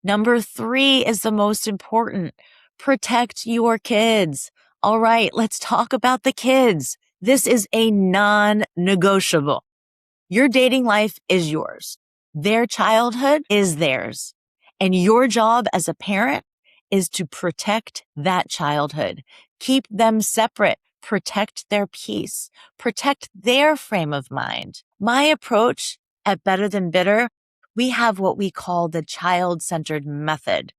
Number 3 is the most important. Protect your kids. All right, let's talk about the kids. This is a non-negotiable. Your dating life is yours. Their childhood is theirs. And your job as a parent is to protect that childhood. Keep them separate. Protect their peace. Protect their frame of mind. My approach at Better Than Bitter, we have what we call the child-centered method.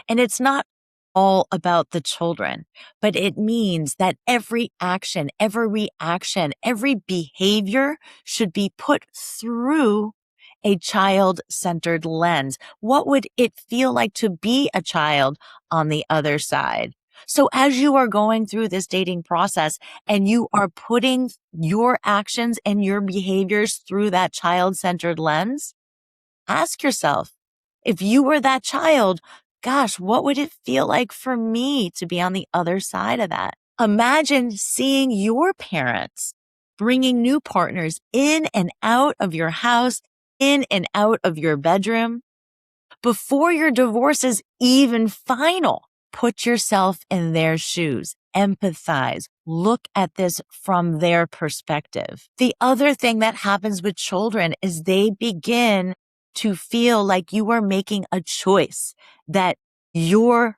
And it's not all about the children, but it means that every action, every reaction, every behavior should be put through a child-centered lens. What would it feel like to be a child on the other side? So as you are going through this dating process and you are putting your actions and your behaviors through that child-centered lens, ask yourself, if you were that child, gosh, what would it feel like for me to be on the other side of that? Imagine seeing your parents bringing new partners in and out of your house, in and out of your bedroom. Before your divorce is even final, put yourself in their shoes. Empathize. Look at this from their perspective. The other thing that happens with children is they begin to feel like you are making a choice, that your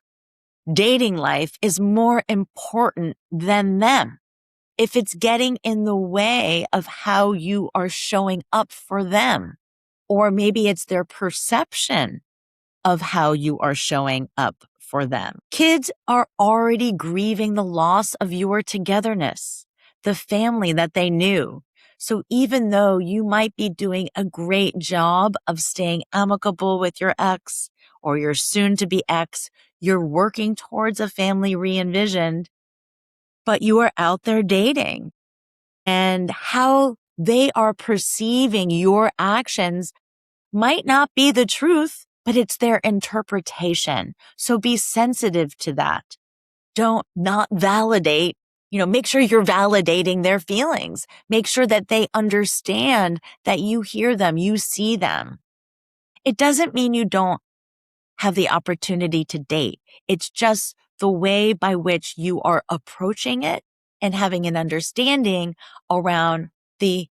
dating life is more important than them. If it's getting in the way of how you are showing up for them, or maybe it's their perception of how you are showing up for them. Kids are already grieving the loss of your togetherness, the family that they knew. So even though you might be doing a great job of staying amicable with your ex or your soon-to-be ex, you're working towards a family re-envisioned, but you are out there dating. And how they are perceiving your actions might not be the truth, but it's their interpretation. So be sensitive to that. Don't not validate, make sure you're validating their feelings. Make sure that they understand that you hear them, you see them. It doesn't mean you don't have the opportunity to date. It's just the way by which you are approaching it and having an understanding around the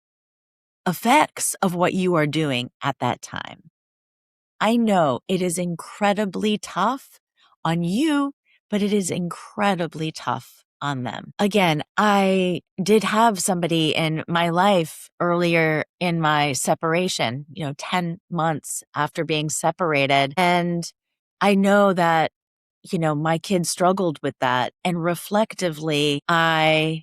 effects of what you are doing at that time. I know it is incredibly tough on you, but it is incredibly tough on them. Again, I did have somebody in my life earlier in my separation, 10 months after being separated. And I know that, my kids struggled with that. And reflectively, I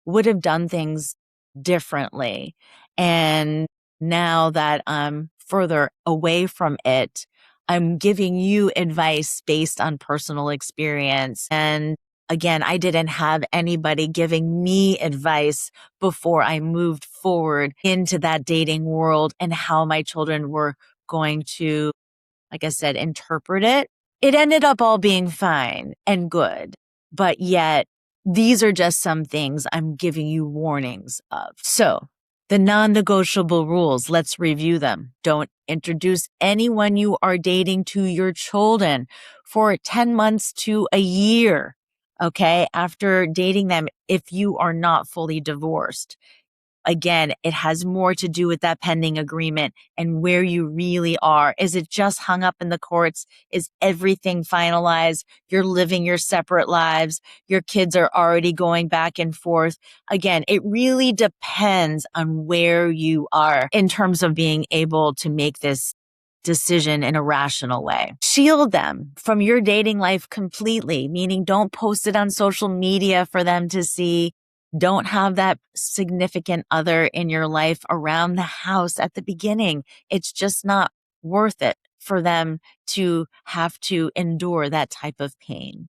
would have done things differently. And now that I'm further away from it, I'm giving you advice based on personal experience. And again, I didn't have anybody giving me advice before I moved forward into that dating world and how my children were going to, like I said, interpret it. It ended up all being fine and good, but yet these are just some things I'm giving you warnings of. So the non-negotiable rules, let's review them. Don't introduce anyone you are dating to your children for 10 months to a year, okay, after dating them if you are not fully divorced. Again, it has more to do with that pending agreement and where you really are. Is it just hung up in the courts? Is everything finalized? You're living your separate lives. Your kids are already going back and forth. Again, it really depends on where you are in terms of being able to make this decision in a rational way. Shield them from your dating life completely, meaning don't post it on social media for them to see. Don't have that significant other in your life around the house at the beginning. It's just not worth it for them to have to endure that type of pain.